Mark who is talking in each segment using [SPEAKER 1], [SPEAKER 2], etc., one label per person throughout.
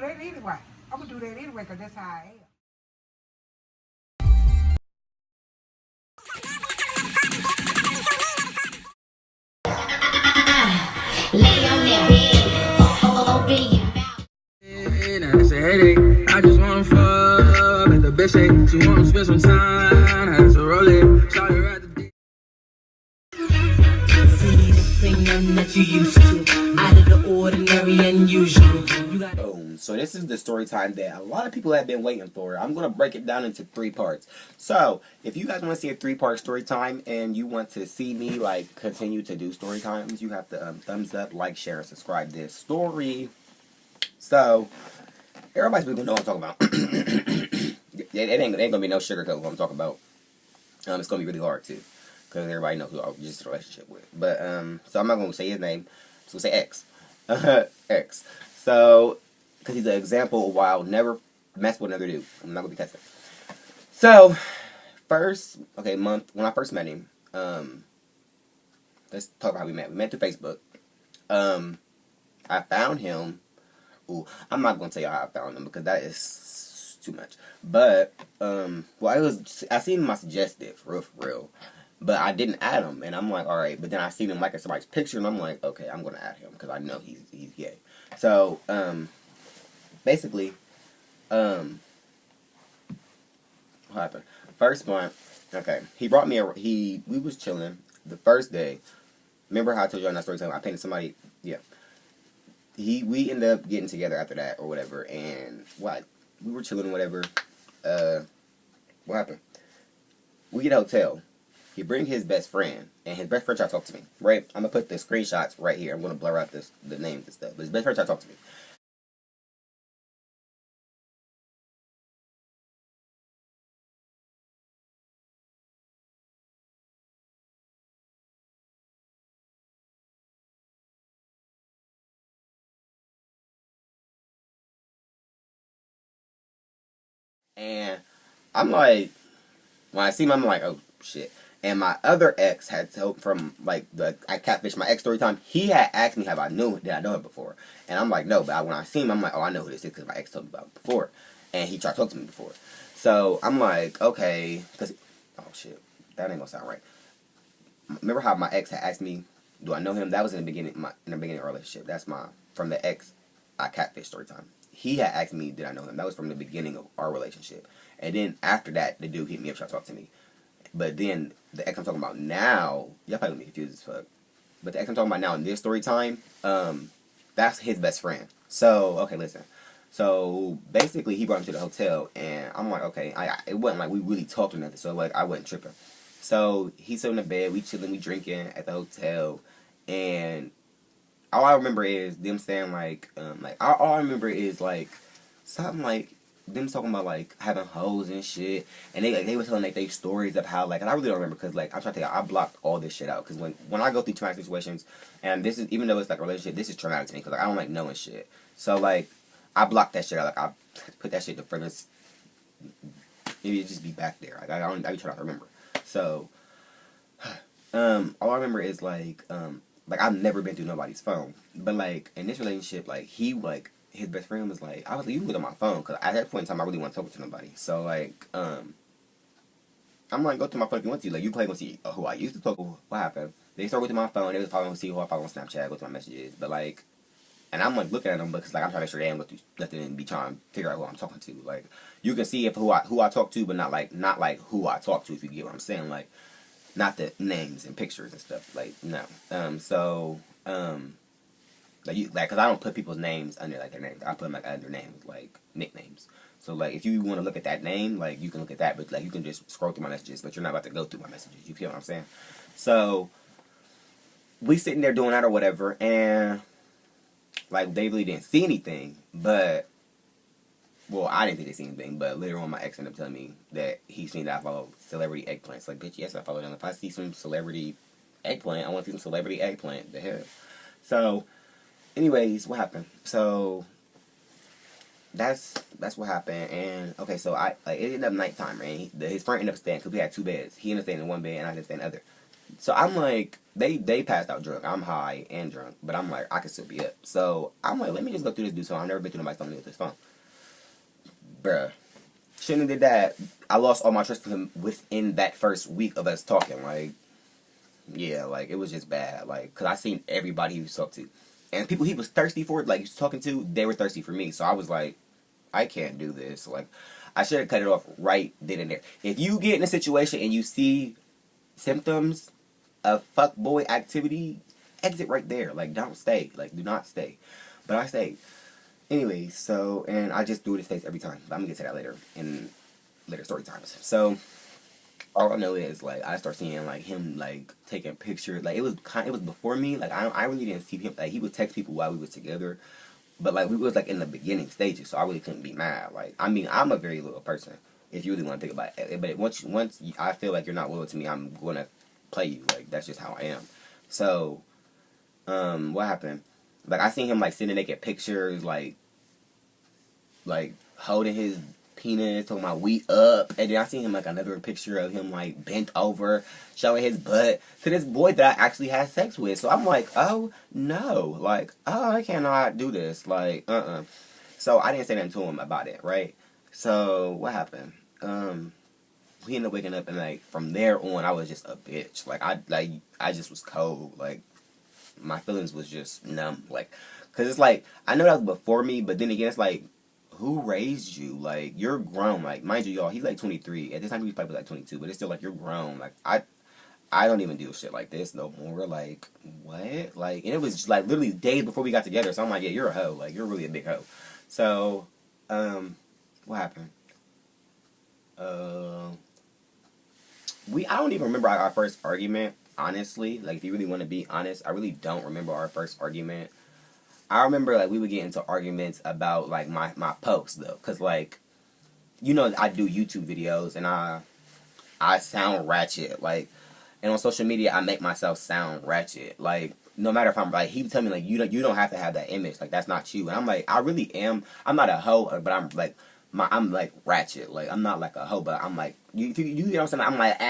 [SPEAKER 1] do that anyway. I'm gonna do that anyway because that's how I am.
[SPEAKER 2] Lay on that bed, open your mouth.
[SPEAKER 3] Now it's a headache. I just wanna fuck. Let the bitch say she wanna spend some time. Had to roll it. Shot her at the dick.
[SPEAKER 2] See this ain't nothing that you used to. Out of the ordinary, unusual.
[SPEAKER 4] Boom. So this is the story time that a lot of people have been waiting for. I'm going to break it down into 3 parts. So if you guys want to see a 3-part story time and you want to see me like continue to do story times, you have to thumbs up, like, share, and subscribe this story. So everybody's going to know what I'm talking about. it ain't going to be no sugarcoat what I'm talking about. It's going to be really hard too, because everybody knows who I was just in a relationship with. But so I'm not going to say his name. So we'll say X. X. So, because he's an example of why I'll never mess with another dude. I'm not going to be testing. So, month, when I first met him, let's talk about how we met. We met through Facebook. I found him. Ooh, I'm not going to tell you how I found him because that is too much. But, I seen him, I suggested, for real. But I didn't add him, and I'm like, alright. But then I seen him liking somebody's picture, and I'm like, okay, I'm going to add him because I know he's gay. So, basically, what happened? First month, okay, he brought me we was chilling the first day. Remember how I told you in that story time, I painted somebody, yeah. We ended up getting together after that, or whatever, and, we were chilling, whatever, what happened? We get a hotel. He bring his best friend, and his best friend tried to talk to me, right? I'm going to put the screenshots right here. I'm going to blur out the names and stuff. But his best friend tried to talk to me. And I'm like, when I see him, I'm like, oh, shit. And my other ex had told from, like, I catfished my ex story time. He had asked me, did I know him before? And I'm like, no. But when I see him, I'm like, oh, I know who this is because my ex told me about him before. And he tried to talk to me before. So I'm like, okay. Oh, shit. That ain't going to sound right. Remember how my ex had asked me, do I know him? That was in the beginning of our relationship. That's from the ex I catfished story time. He had asked me, did I know him? That was from the beginning of our relationship. And then after that, the dude hit me up trying to talk to me. But then the ex I'm talking about now, y'all probably gonna be confused as fuck. But the ex I'm talking about now in this story time, that's his best friend. So, okay, listen. So basically, he brought him to the hotel, and I'm like, okay, it wasn't like we really talked or nothing, so like I wasn't tripping. So he's sitting in the bed, we chilling, we drinking at the hotel, and all I remember is them saying all I remember is like something like them talking about like having hoes and shit, and they were telling like they stories of how like, and I really don't remember because like I'm trying to tell you, I blocked all this shit out because when I go through traumatic situations, and this is even though it's like a relationship, this is traumatic to me because like I don't like knowing shit. So like I blocked that shit out, like I put that shit to furthest. Maybe it just be back there. Like I be trying to remember. So all I remember is like I've never been through nobody's phone, but like in this relationship, like his best friend was like, I was like, you can look at my phone because at that point in time I really want to talk to nobody. So like I'm like, go through my phone if you want to. Like you probably gonna see who I used to talk to. What happened? They start with my phone. They was probably gonna see who I follow on Snapchat, go through my messages. But like, and I'm like looking at them because like I'm trying to make sure they ain't go through nothing and be trying to figure out who I'm talking to. Like you can see who I talk to, but not like who I talk to. If you get what I'm saying, like. Not the names and pictures and stuff, like, no. Cause I don't put people's names under, like, their names. I put them, like, under names, like, nicknames. So, like, if you want to look at that name, like, you can look at that, but, like, you can just scroll through my messages, but you're not about to go through my messages, you feel what I'm saying? So, we sitting there doing that or whatever, and, like, they really didn't see anything, but, well, I didn't think they seen anything, but later on my ex ended up telling me that he seen that I follow celebrity eggplants. Like, bitch, yes, I follow them. If I see some celebrity eggplant, I want to see some celebrity eggplant. The hell. So, anyways, what happened? So, that's what happened. And, okay, so it ended up nighttime, right? His friend ended up staying, because we had 2 beds. He ended up staying in one bed, and I ended up staying in the other. So I'm like, they passed out drunk. I'm high and drunk, but I'm like, I can still be up. So I'm like, let me just go through this dude's phone. I've never been through nobody's phone with this phone. Bruh. Shouldn't have did that. I lost all my trust with him within that first week of us talking. Like, yeah, like, it was just bad. Like, because I seen everybody he was talking to. And people he was thirsty for, like, he was talking to, they were thirsty for me. So I was like, I can't do this. Like, I should have cut it off right then and there. If you get in a situation and you see symptoms of fuckboy activity, exit right there. Like, don't stay. Like, do not stay. But I stayed. Anyway, so, and I just do it in face every time. But I'm going to get to that later in later story times. So, all I know is, like, I start seeing, like, him, like, taking pictures. Like, it was before me. Like, I really didn't see him. Like, he would text people while we was together. But, like, we was, like, in the beginning stages. So, I really couldn't be mad. Like, I mean, I'm a very loyal person. If you really want to think about it. But once I feel like you're not loyal to me, I'm going to play you. Like, that's just how I am. So, what happened? Like, I seen him, like, sending naked pictures, like, holding his penis, talking about we up. And then I seen him, like, another picture of him, like, bent over, showing his butt to this boy that I actually had sex with. So I'm like, oh, no. Like, oh, I cannot do this. Like, So I didn't say nothing to him about it, right? So, what happened? We ended up waking up, and, like, from there on, I was just a bitch. Like, I just was cold. Like, my feelings was just numb. Like, because it's like, I know that was before me, but then again, it's like, who raised you? Like, you're grown. Like, mind you, y'all, he's like 23. At this time, he was probably like 22, but it's still like, you're grown. Like, I don't even do shit like this no more. Like, what? Like, and it was just, like, literally days before we got together. So I'm like, yeah, you're a hoe. Like, you're really a big hoe. So, what happened? I don't even remember our first argument, honestly. Like, if you really want to be honest, I really don't remember our first argument. I remember, like, we would get into arguments about, like, my posts, though. Because, like, you know, I do YouTube videos, and I sound ratchet. Like, and on social media, I make myself sound ratchet. Like, no matter if I'm, like, he would tell me, like, you don't have to have that image. Like, that's not you. And I'm like, I really am. I'm not a hoe, but I'm, like, I'm, like, ratchet. Like, I'm not, like, a hoe, but I'm, like, you know what I'm saying? I'm, like,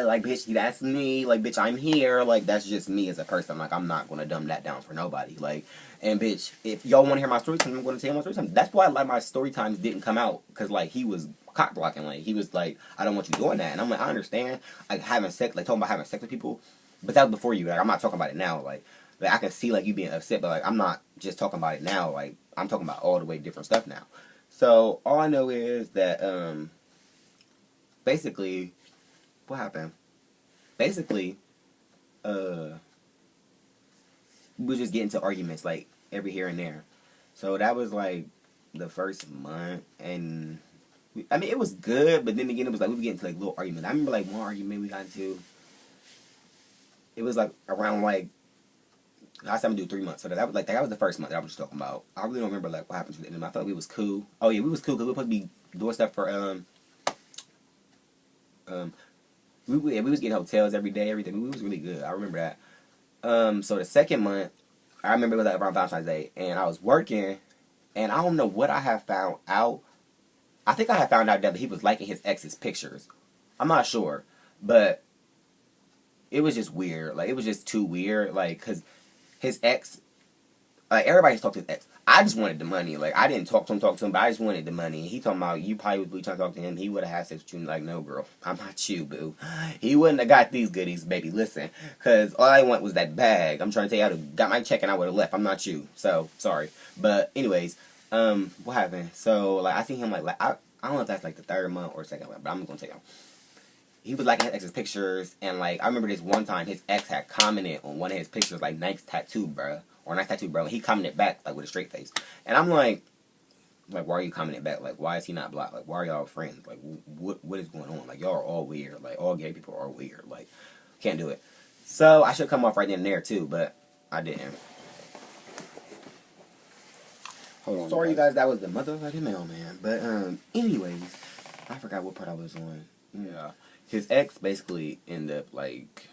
[SPEAKER 4] like, bitch, that's me. Like, bitch, I'm here. Like, that's just me as a person. Like, I'm not going to dumb that down for nobody. Like, and, bitch, if y'all want to hear my story time, I'm going to tell you my story time. That's why, like, my story times didn't come out. Because, like, he was cock blocking. Like, he was, like, I don't want you doing that. And I'm, like, I understand. Like, having sex, like, talking about having sex with people. But that was before you. Like, I'm not talking about it now. Like, I can see, like, you being upset. But, like, I'm not just talking about it now. Like, I'm talking about all the way different stuff now. So, all I know is that, basically, what happened? Basically, we would just get into arguments, like, every here and there. So, that was, like, the first month, and, I mean, it was good, but then again, it was, like, we would get into, like, little arguments. I remember, like, one argument we got into, it was, like, around, like, last time we do 3 months. So that was the first month that I was just talking about. I really don't remember, like, what happened to the end. I felt like we was cool. Oh yeah, we was cool because we were supposed to be doing stuff for we was getting hotels every day, everything. We was really good. I remember that. So the second month, I remember it was like around Valentine's Day, and I was working, and I don't know what I have found out. I think I had found out that he was liking his ex's pictures. I'm not sure, but it was just weird. Like, it was just too weird. Like, cause his ex, like, everybody's talked to his ex. I just wanted the money. Like, I didn't talk to him, but I just wanted the money. And he talking about, you probably would be trying to talk to him. He would have had sex with you. Like, no, girl. I'm not you, boo. He wouldn't have got these goodies, baby. Listen. Because all I want was that bag. I'm trying to tell you, I would have got my check and I would have left. I'm not you. So, sorry. But, anyways, what happened? So, like, I see him, like I don't know if that's, like, the third month or second month, but I'm going to tell you. He was liking his ex's pictures, and, like, I remember this one time his ex had commented on one of his pictures, like, nice tattoo, bruh. Or nice tattoo, bro. And he commented back, like, with a straight face. And I'm like, why are you commenting back? Like, why is he not blocked? Like, why are y'all friends? Like, what is going on? Like, y'all are all weird. Like, all gay people are weird. Like, can't do it. So, I should come off right then and there, too, but I didn't. Hold on. Sorry, you guys, that was the motherfucking mailman. But, anyways, I forgot what part I was on. Yeah. His ex basically ended up, like,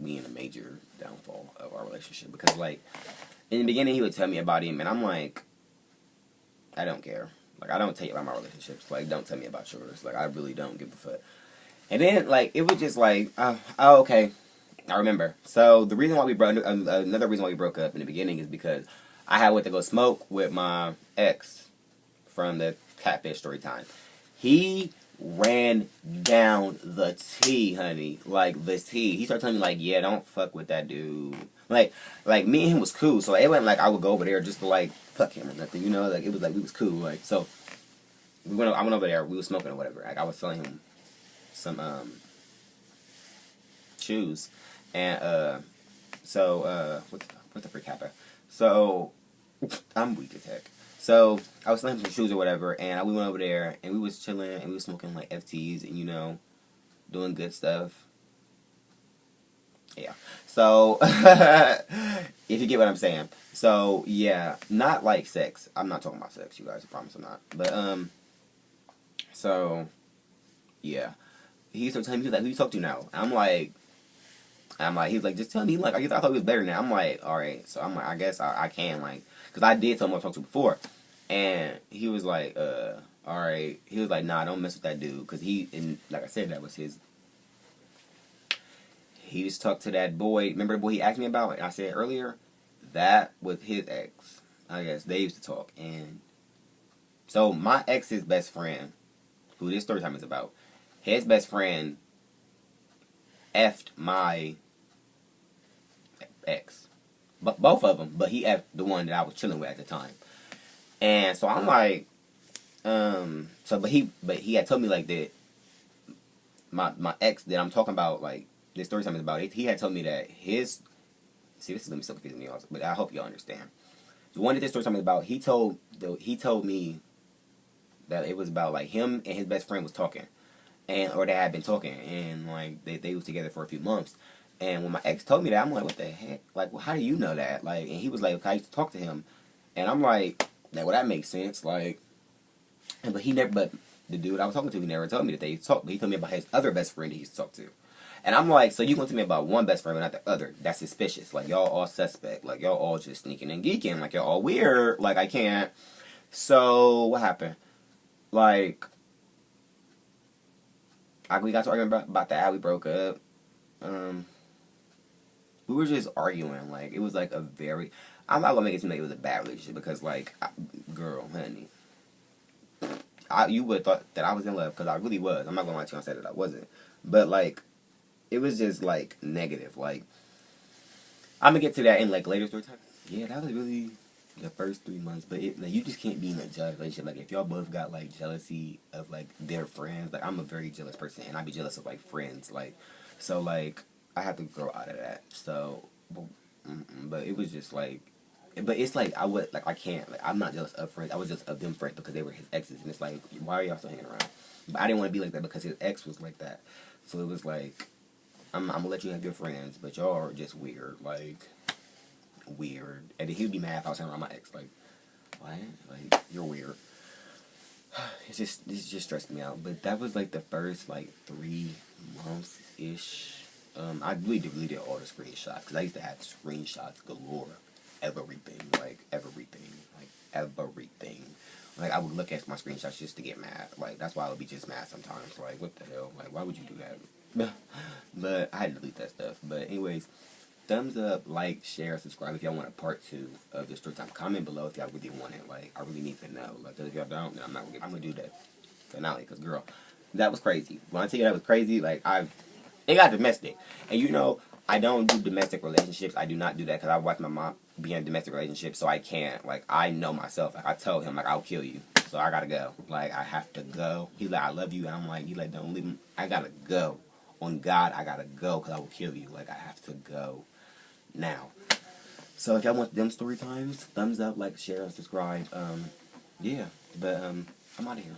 [SPEAKER 4] being a major downfall of our relationship. Because, like, in the beginning, he would tell me about him, and I'm like, I don't care. Like, I don't tell you about my relationships. Like, don't tell me about yours. Like, I really don't give a fuck. And then, like, it was just like, oh, okay. I remember. So, the reason why we broke, another reason why we broke up in the beginning is because I had went to go smoke with my ex from the Catfish story time. He ran down the tea, honey. Like, the tea. He started telling me, like, yeah, don't fuck with that dude. Like me and him was cool. So, it wasn't like I would go over there just to, like, fuck him or nothing. You know? Like, it was like we was cool. Like, so, I went over there. We was smoking or whatever. Like, I was selling him some, shoes. And, what the freak happened? So, I'm weak as heck. So, I was selling some shoes or whatever, and we went over there, and we was chilling, and we was smoking, like, FTs, and, you know, doing good stuff. Yeah. So, if you get what I'm saying. So, yeah, not like sex. I'm not talking about sex, you guys, I promise I'm not. But, so, yeah. He started telling me, he was like, who you talk to now? I'm like, he's like, just tell me. Like, I thought he was better now. I'm like, all right. So I'm like, I guess I can, like, because I did tell him I talked to before, and he was like, all right. He was like, nah, don't mess with that dude, because and like I said, that was his. He used to talk to that boy. Remember the boy he asked me about? I said earlier, that was his ex. I guess they used to talk, and so my ex's best friend, who this story time is about, his best friend effed my ex, but both of them. But he effed the one that I was chilling with at the time, and so I'm like, but he had told me like that. My ex that I'm talking about, like this story time is about. He had told me that his. See, this is gonna be so confusing to y'all, but I hope y'all understand. The one that this story time is about, he told me that it was about like him and his best friend was talking, or they had been talking, and like they was together for a few months. And when my ex told me that, I'm like, what the heck? Like, well, how do you know that? Like, and he was like, okay, I used to talk to him, and I'm like, well, that makes sense. Like, but the dude I was talking to, he never told me that they talked. He told me about his other best friend he used to talk to. And I'm like, so you going to tell me about one best friend but not the other? That's suspicious. Like, y'all all suspect. Like, y'all all just sneaking and geeking. Like, y'all all weird. Like, I can't. So, what happened? Like, we got to arguing about that. We broke up. We were just arguing. Like, it was like a very... I'm not going to make it seem like it was a bad relationship because, like, girl, honey. You would have thought that I was in love because I really was. I'm not going to lie to you and say that I wasn't. But, like, it was just, like, negative. Like, I'm going to get to that in, like, later story time. Yeah, that was really the first 3 months. But like, you just can't be in a jealous relationship. Like, if y'all both got, like, jealousy of, like, their friends. Like, I'm a very jealous person. And I be jealous of, like, friends. Like, so, like, I have to grow out of that. So, but it was just, like... But it's like, I can't. Like, I'm not jealous of friends. I was just of them friends because they were his exes. And it's like, why are y'all still hanging around? But I didn't want to be like that because his ex was like that. So it was like... I'm gonna let you have your friends, but y'all are just weird, like, weird. And then he'd be mad if I was hanging around my ex, like, what? Like, you're weird. It just stressed me out. But that was, like, the first, like, 3 months-ish. I really deleted all the screenshots, because I used to have screenshots galore. Everything. Like, I would look at my screenshots just to get mad. Like, that's why I would be just mad sometimes. Like, what the hell? Like, why would you do that? But I had to delete that stuff. But anyways, thumbs up, like, share, subscribe if y'all want a part 2 of this story time. Comment below if y'all really want it. Like, I really need to know. like, cause if y'all don't, then I'm gonna do that finale. Because girl, that was crazy. When I tell you that was crazy, like, it got domestic. And you know, I don't do domestic relationships. I do not do that because I watched my mom be in a domestic relationship, so I can't. Like, I know myself. Like, I told him, like, I'll kill you. So I gotta go. Like, I have to go. He's like, I love you. And I'm like, he like, don't leave me. I gotta go. On God, I gotta go because I will kill you. Like, I have to go now. So if y'all want them story times, thumbs up, like, share, and subscribe. Yeah. But I'm out of here.